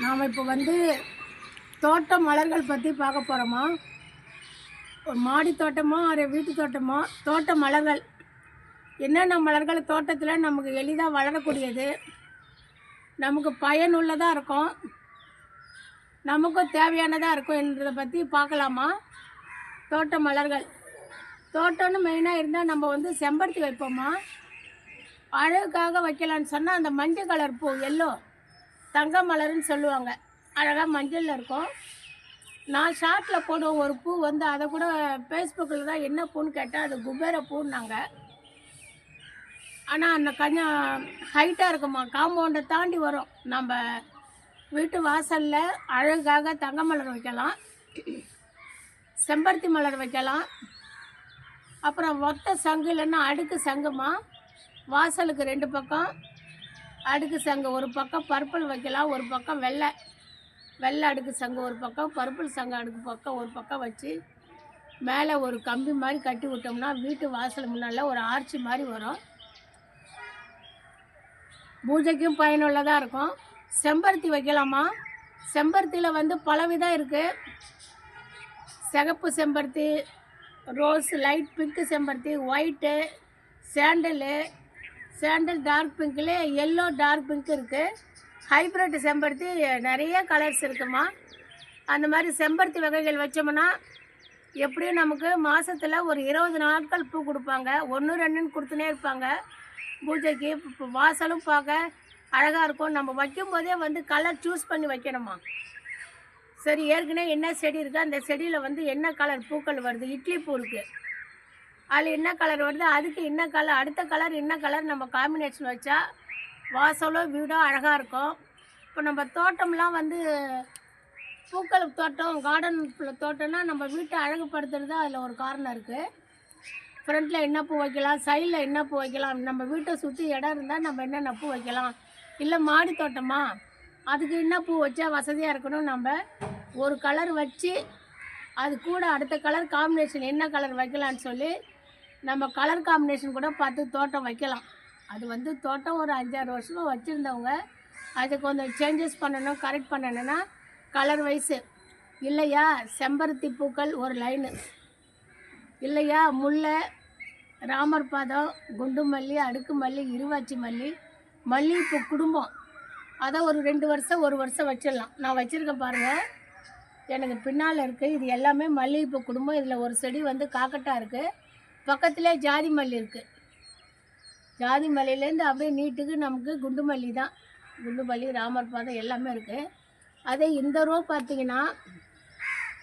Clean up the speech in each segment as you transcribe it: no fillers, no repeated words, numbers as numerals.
நாம் இப்போ வந்து தோட்ட மலர்கள் பற்றி பார்க்க போகிறோமா. ஒரு மாடி தோட்டமோ ஒரு வீட்டு தோட்டமோ தோட்ட மலர்கள் என்னென்ன மலர்கள் தோட்டத்தில் நமக்கு எளிதாக வளரக்கூடியது, நமக்கு பயனுள்ளதாக இருக்கும், நமக்கும் தேவையானதாக இருக்கும் என்றதை பற்றி பார்க்கலாமா. தோட்ட மலர்கள் தோட்டம்னு மெயினாக இருந்தால் நம்ம வந்து செம்பருத்தி வைப்போமா. அழகுக்காக வைக்கலான்னு சொன்னால் அந்த மஞ்சள் கலர் பூ எல்லோ தங்க மலர்னு சொல்லுவாங்க, அழகாக மஞ்சளில் இருக்கும். நான் ஷார்ட்டில் போடுவோம் ஒரு பூ வந்து, அதை கூட ஃபேஸ்புக்கில் தான் என்ன பூன்னு கேட்டால் அது குபேர பூன்னாங்க. ஆனால் அந்த கொஞ்சம் ஹைட்டாக இருக்குமா, காம்பவுண்டை தாண்டி வரும். நம்ம வீட்டு வாசலில் அழகாக தங்க மலர் வைக்கலாம், செம்பருத்தி மலர் வைக்கலாம். அப்புறம் ஒத்த சங்கு இல்லைன்னா அடுக்கு சங்குமா, வாசலுக்கு 2 பக்கம் அடுக்கு சங்கு, ஒரு பக்கம் பர்பிள் வைக்கலாம், ஒரு பக்கம் வெள்ளை அடுக்கு சங்கு ஒரு பக்கம், பர்பிள் சங்கு அடுக்கு பக்கம் ஒரு பக்கம் வச்சு மேலே ஒரு கம்பி மாதிரி கட்டி விட்டோம்னா வீட்டு வாசல் முன்னால் ஒரு ஆர்ச்சி மாதிரி வரும். பூஜைக்கும் பயனுள்ளதாக இருக்கும். செம்பருத்தி வைக்கலாமா. செம்பருத்தியில் வந்து பலவிதம் இருக்குது. சிகப்பு செம்பருத்தி, ரோஸ், லைட் பிங்க்கு செம்பருத்தி, ஒயிட்டு, சாண்டல் டார்க் பிங்க்கில் எல்லோ டார்க் பிங்க் இருக்குது. ஹைப்ரிட் செம்பருத்தி நிறைய கலர்ஸ் இருக்குமா. அந்த மாதிரி செம்பருத்தி வகைகள் வச்சோம்னா எப்படியும் நமக்கு மாதத்தில் ஒரு 20 நாட்கள் பூ கொடுப்பாங்க. 1 2ன்னு கொடுத்துனே இருப்பாங்க. பூஜைக்கு இப்போ வாசலும் பார்க்க அழகாக இருக்கும். நம்ம வைக்கும்போதே வந்து கலர் சூஸ் பண்ணி வைக்கணுமா. சரி, ஏற்கனவே என்ன செடி இருக்குது, அந்த செடியில் வந்து என்ன கலர் பூக்கள் வருது, இட்லி பூ இருக்குது, அதில் என்ன கலர் வருது, அதுக்கு என்ன கலர், அடுத்த கலர் என்ன கலர் நம்ம காம்பினேஷன் வச்சா வாசலோ வீடோ அழகாக இருக்கும். இப்போ நம்ம தோட்டம்லாம் வந்து பூக்கள் தோட்டம், கார்டன் தோட்டம்னா நம்ம வீட்டை அழகுபடுத்துறது அதில் ஒரு காரணம் இருக்குது. ஃப்ரண்ட்டில் என்ன பூ வைக்கலாம், சைடில் என்ன பூ வைக்கலாம், நம்ம வீட்டை சுற்றி இடம் இருந்தால் நம்ம என்னென்ன பூ வைக்கலாம். இல்லை மாடி தோட்டமா, அதுக்கு என்ன பூ வச்சா வசதியாக இருக்கணும். நம்ம ஒரு கலர் வச்சு அது கூட அடுத்த கலர் காம்பினேஷன் என்ன கலர் வைக்கலான்னு சொல்லி நம்ம கலர் காம்பினேஷன் கூட பார்த்து தோட்டம் வைக்கலாம். அது வந்து தோட்டம் ஒரு 5-6 வருஷமாக வச்சுருந்தவங்க அது கொஞ்சம் சேஞ்சஸ் பண்ணணும், கரெக்ட் பண்ணணுன்னா கலர் வைஸு. இல்லையா செம்பருத்தி பூக்கள் ஒரு லைனு, இல்லையா முல்லை, ராமர் பாதம், குண்டு மல்லி, அடுக்கு மல்லி, இருவாச்சி மல்லி, மல்லிகைப்பூ குடும்பம், அதை ஒரு 2 வருஷம் 1 வருஷம் வச்சிடலாம். நான் வச்சுருக்கேன் பாருங்கள், எனக்கு பின்னால் இருக்குது. இது எல்லாமே மல்லிகைப்பூ குடும்பம். இதில் ஒரு செடி வந்து காக்கட்டா இருக்குது, பக்கத்துலேயே ஜாதி மல்லி இருக்குது. ஜாதி மல்லியிலேருந்து அப்படியே நீட்டுக்கு நமக்கு குண்டு மல்லி தான், குண்டு மல்லி, ராமர் பாதம் எல்லாமே இருக்குது. அதே இந்த ரோ பார்த்திங்கன்னா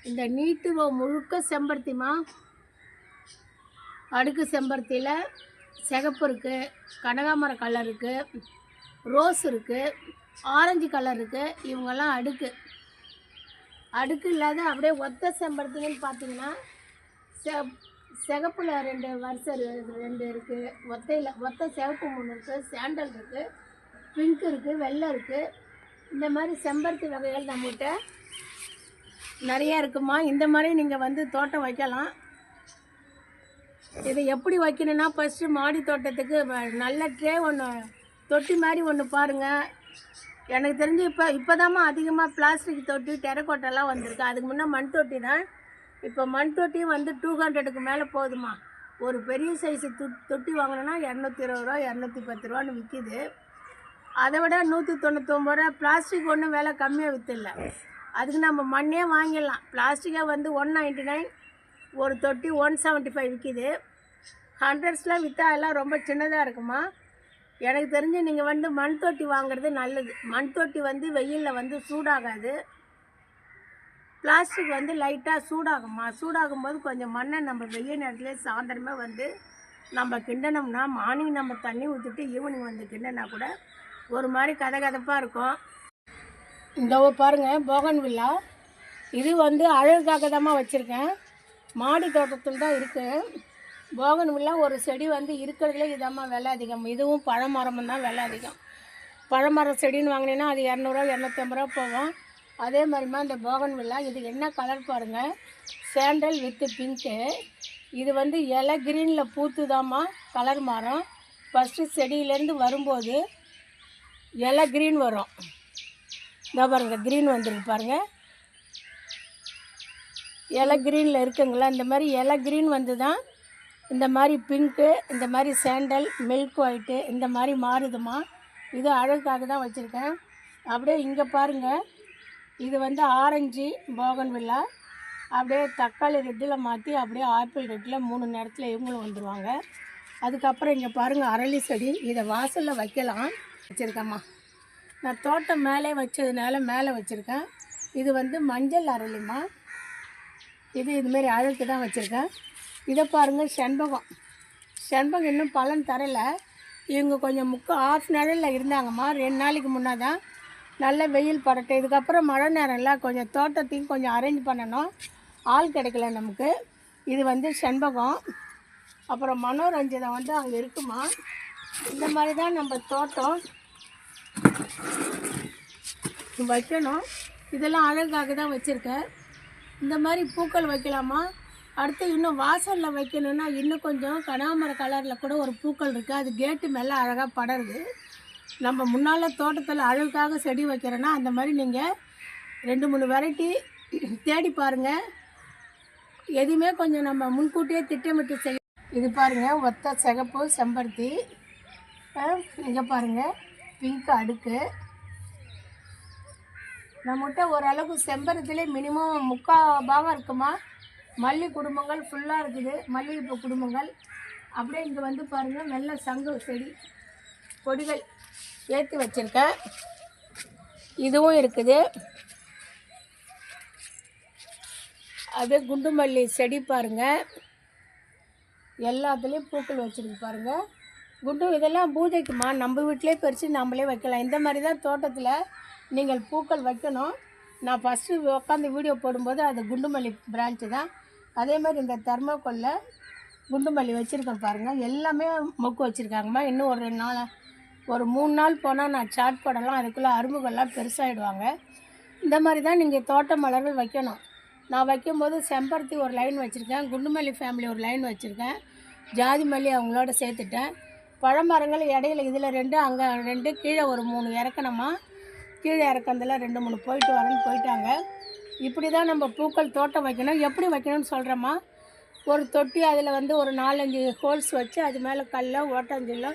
இந்த நீட்டு ரோ முழுக்க செம்பருத்திமா. அடுக்கு செம்பருத்தியில் சிகப்பு இருக்குது, கனகாமர கலர் இருக்குது, ரோஸ் இருக்குது, ஆரஞ்சு கலர் இருக்குது. இவங்கெல்லாம் அடுக்கு இல்லாத அப்படியே ஒத்த செம்பருத்தின்னு பார்த்தீங்கன்னா சிகப்பில் 2 வருஷம் 2 இருக்குது, ஒத்த சிவப்பு 3 இருக்குது, சாண்டல் இருக்குது, பிங்க் இருக்குது, வெள்ளை இருக்குது. இந்த மாதிரி செம்பருத்தி வகைகள் நம்மகிட்ட நிறையா இருக்குமா. இந்த மாதிரி நீங்கள் வந்து தோட்டம் வைக்கலாம். இதை எப்படி வைக்கணுன்னா ஃபஸ்ட்டு மாடி தோட்டத்துக்கு நல்ல ட்ரே ஒன்று, தொட்டி மாதிரி ஒன்று பாருங்கள். எனக்கு தெரிஞ்சு இப்போதாம்மா அதிகமாக பிளாஸ்டிக் தொட்டி, டெரக்கோட்டெல்லாம் வந்திருக்கு. அதுக்கு முன்னே மண் தொட்டி தான். இப்போ மண் தொட்டி வந்து 200க்கு மேலே போகுதுமா. ஒரு பெரிய சைஸு தொட்டி வாங்கினோன்னா 220 ரூபா 210 ரூபான்னு விற்கிது. அதை விட 199 ரூபா. பிளாஸ்டிக் ஒன்றும் விலை கம்மியாக விற்றுல. அதுக்கு நம்ம மண்ணே வாங்கிடலாம். பிளாஸ்டிக்கை வந்து 199, ஒரு தொட்டி 175 விற்கிது. 100ஸ்லாம் விற்றா எல்லாம் ரொம்ப சின்னதாக இருக்குமா. எனக்கு தெரிஞ்சு நீங்கள் வந்து மண் தொட்டி வாங்குறது நல்லது. மண் தொட்டி வந்து வெயிலில் வந்து சூடாகாது. பிளாஸ்டிக் வந்து லைட்டாக சூடாகுமா. சூடாகும்போது கொஞ்சம் மண்ணை நம்ம வெயில் நேரத்துலேயே சாயந்தரமே வந்து நம்ம கிண்டனோம்னா, மார்னிங் நம்ம தண்ணி ஊற்றிட்டு ஈவினிங் வந்து கிண்டனா கூட ஒரு மாதிரி கதகதப்பாக இருக்கும். இந்த பாருங்கள் போகன்வில்லா, இது வந்து அழகுக்காக தான் வச்சுருக்கேன். மாடி தோட்டத்தில் தான் இருக்குது. போகன்வில்லா ஒரு செடி வந்து இருக்கிறதுல இதாம்மா விலை அதிகம். இதுவும் பழமரமும் தான் விலை அதிகம். பழமரம் செடின்னு வாங்கினீங்கன்னா அது 200 ரூபா 250 ரூபா போகும். அதே மாதிரிமா இந்த போகன்வில்லா, இது என்ன கலர் பாருங்கள், சாண்டல் வித்து பிங்க்கு. இது வந்து இலை கிரீனில் பூத்துதாம்மா கலர் மாறும். ஃபஸ்ட்டு செடியிலேருந்து வரும்போது இலை கிரீன் வரும். இதோ பாருங்கள் க்ரீன் வந்துருக்கு பாருங்கள், இலை க்ரீனில் இருக்குங்களா, இந்த மாதிரி இலை க்ரீன் வந்து தான் இந்த மாதிரி பிங்க்கு, இந்த மாதிரி சாண்டல், மில்க் ஒயிட்டு இந்த மாதிரி மாறுதுமா. இது அழகுக்காக தான் வச்சுருக்கேன். அப்படியே இங்கே பாருங்கள், இது வந்து ஆரஞ்சு போகன்வில்லா, அப்படியே தக்காளி ரெட்டில் மாற்றி அப்படியே ஆப்பிள் ரெட்டில் 3 நேரத்தில் இவங்களும் வந்துடுவாங்க. அதுக்கப்புறம் இங்கே பாருங்கள் அரளி செடி, இதை வாசலில் வைக்கலாம் வச்சுருக்கேம்மா. நான் தோட்டம் மேலே வச்சதுனால மேலே வச்சுருக்கேன். இது வந்து மஞ்சள் அரளிம்மா, இது இதுமாரி அழகுக்கு தான் வச்சுருக்கேன். இதை பாருங்கள் செண்பகம் இன்னும் பலன் தரலை. இவங்க கொஞ்சம் ஆஃப் நிழலில் இருந்தாங்கம்மா 2 நாளைக்கு முன்னாடி தான். நல்ல வெயில் படட்டும், இதுக்கப்புறம் மழை நேரம்ல கொஞ்சம் தோட்டத்தையும் கொஞ்சம் அரேஞ்ச் பண்ணணும், ஆள் கிடைக்கல நமக்கு. இது வந்து செண்பகம். அப்புறம் மனோரஞ்சிதம் வந்து அங்கே இருக்குமா. இந்த மாதிரி தான் நம்ம தோட்டம் வைக்கணும். இதெல்லாம் அழகாக தான் வச்சுருக்கேன். இந்த மாதிரி பூக்கள் வைக்கலாமா. அடுத்து இன்னும் வாசலில் வைக்கணுன்னா இன்னும் கொஞ்சம் கனகாமர கலரில் கூட ஒரு பூக்கள் இருக்குது, அது கேட்டு மேலே அழகாக படருது. நம்ம முன்னால் தோட்டத்தில் அழகாக செடி வைக்கிறோன்னா அந்த மாதிரி நீங்கள் 2-3 வெரைட்டி தேடி பாருங்கள். எதுவுமே கொஞ்சம் நம்ம முன்கூட்டியே திட்டமிட்டு செய்ய. இது பாருங்கள் ஒத்த சிகப்பு செம்பருத்தி, இங்கே பாருங்கள் பிங்க் அடுக்கு. நம்மகிட்ட ஓரளவுக்கு செம்பருத்திலே மினிமம் 3/4 பாகம் இருக்குமா. மல்லி குடும்பங்கள் ஃபுல்லாக இருக்குது, மல்லிகைப்பூ குடும்பங்கள். அப்படியே இங்கே வந்து பாருங்கள் வெள்ளை சங்கு செடி கொடிகள் ஏற்றி வச்சுருக்கேன், இதுவும் இருக்குது. அப்படியே குண்டு மல்லி செடி பாருங்கள், எல்லாத்துலேயும் பூக்கள் வச்சுருக்கு பாருங்கள். குண்டு இதெல்லாம் பூஜைக்குமா, நம்ம வீட்டிலே பறித்து நம்மளே வைக்கலாம். இந்த மாதிரி தான் தோட்டத்தில் நீங்கள் பூக்கள் வைக்கணும். நான் ஃபஸ்ட்டு உட்காந்து வீடியோ போடும்போது அது குண்டுமல்லி பிரான்ச்சு தான். அதே மாதிரி இந்த தர்மக்கோலில் குண்டுமல்லி வச்சுருக்கேன் பாருங்கள், எல்லாமே மொக்கு வச்சுருக்காங்கம்மா. இன்னும் ஒரு 2 நாள், ஒரு 3 நாள் போனால் நான் சாட் போடலாம், அதுக்குள்ளே அரும்புகள்லாம் பெருசாகிடுவாங்க. இந்த மாதிரி தான் நீங்கள் தோட்ட மலர்கள் வைக்கணும். நான் வைக்கும்போது செம்பருத்தி ஒரு லைன் வச்சுருக்கேன், குண்டுமல்லி ஃபேமிலி ஒரு லைன் வச்சுருக்கேன், ஜாதி மல்லி அவங்களோட சேர்த்துட்டேன். பழமரங்கள் இடையில இதில் 2 அங்கே 2 கீழே ஒரு 3 இறக்கணுமா. கீழே இறக்கறதில் 2-3 போயிட்டு வரேன்னு போயிட்டாங்க. இப்படி தான் நம்ம பூக்கள் தோட்டம் வைக்கணும். எப்படி வைக்கணும்னு சொல்கிறோம்மா. ஒரு தொட்டி, அதில் வந்து ஒரு 4-5 ஹோல்ஸ் வச்சு அது மேலே கல்லோ ஓட்டாஞ்சில்லோ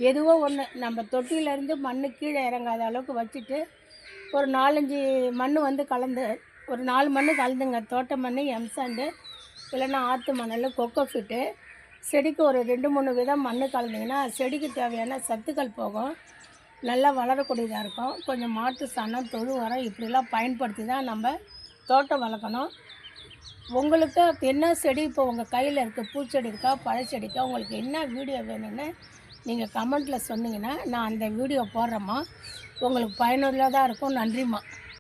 எதுவோ ஒன்று நம்ம தொட்டியிலேருந்து மண் கீழே இறங்காத அளவுக்கு வச்சுட்டு ஒரு 4-5 மண் வந்து கலந்து, ஒரு 4 மண் கலந்துங்க. தோட்ட மண், எம்சாண்டு இல்லைன்னா ஆற்று மணல், கொக்கோ ஃபிட்டு. செடிக்கு ஒரு 2-3 விதம் மண் கலந்திங்கன்னா செடிக்கு தேவையான சத்துக்கள் போகும், நல்லா வளரக்கூடியதாக இருக்கும். கொஞ்சம் மாட்டு சாணம், தொழு உரம் இப்படிலாம் பயன்படுத்தி தான் நம்ம தோட்டம் வளர்க்கணும். உங்களுக்கு என்ன செடி இப்போ உங்கள் கையில் இருக்குது, பூச்செடி இருக்கா பழச்செடிக்கா, உங்களுக்கு என்ன வீடியோ வேணும்னு நீங்கள் கமெண்ட்டில் சொன்னீங்கன்னா நான் அந்த வீடியோ போடுறேம்மா. உங்களுக்கு பயனுள்ளதாக இருக்கும். நன்றிம்மா.